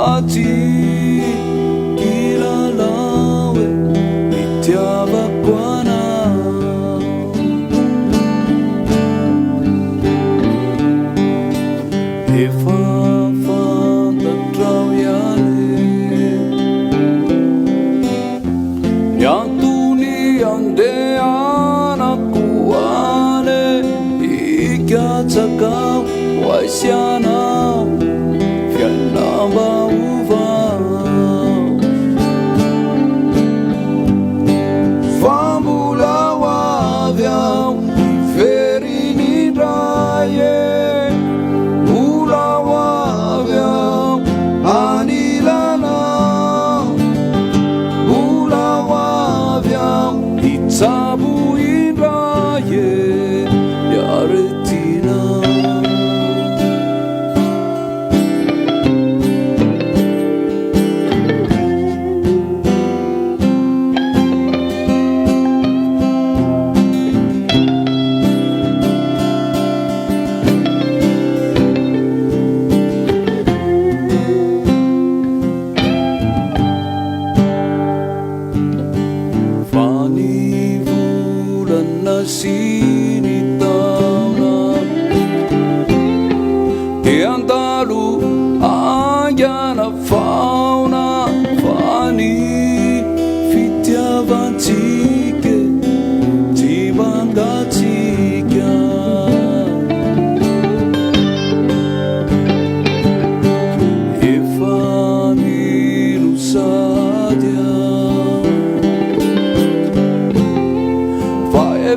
ati kilalawe nitiabakwana efafantatrauyale yang tuni yandeanakuane ikatsakau waisiana fianamba uva Mbola Ho Avy verinidraye Mbola Ho Avy anilana Mbola Ho Avy itsabo indraye yaretina sinitauna Tiantalu ayana fauna Fani fitiavantike Tibangatika Efani lusadia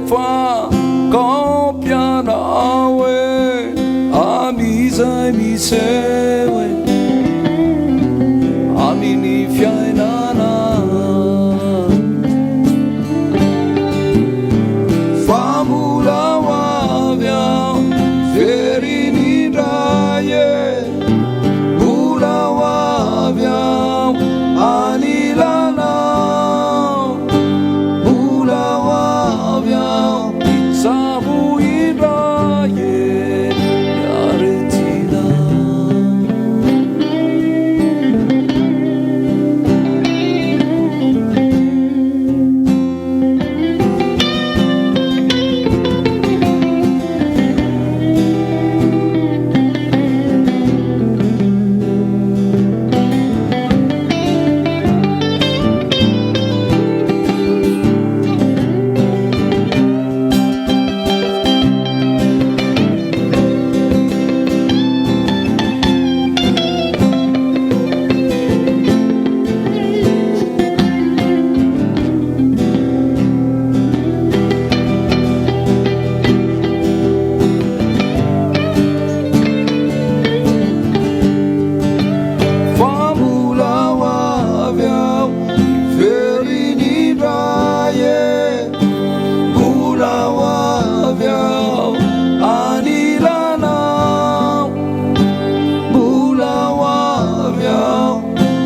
Fa compianawe amisa misewe amini fiainana Mbola Ho Avy verinidraye Mbola Ho Avy anilana Mbola Ho Avy itsabo indraye yaretina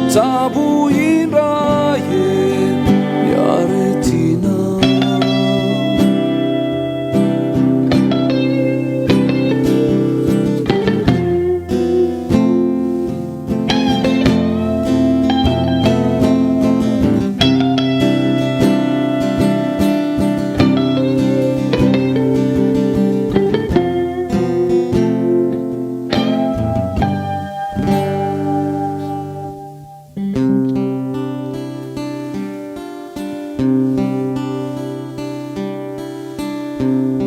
itsabo indraye yaretina Nous.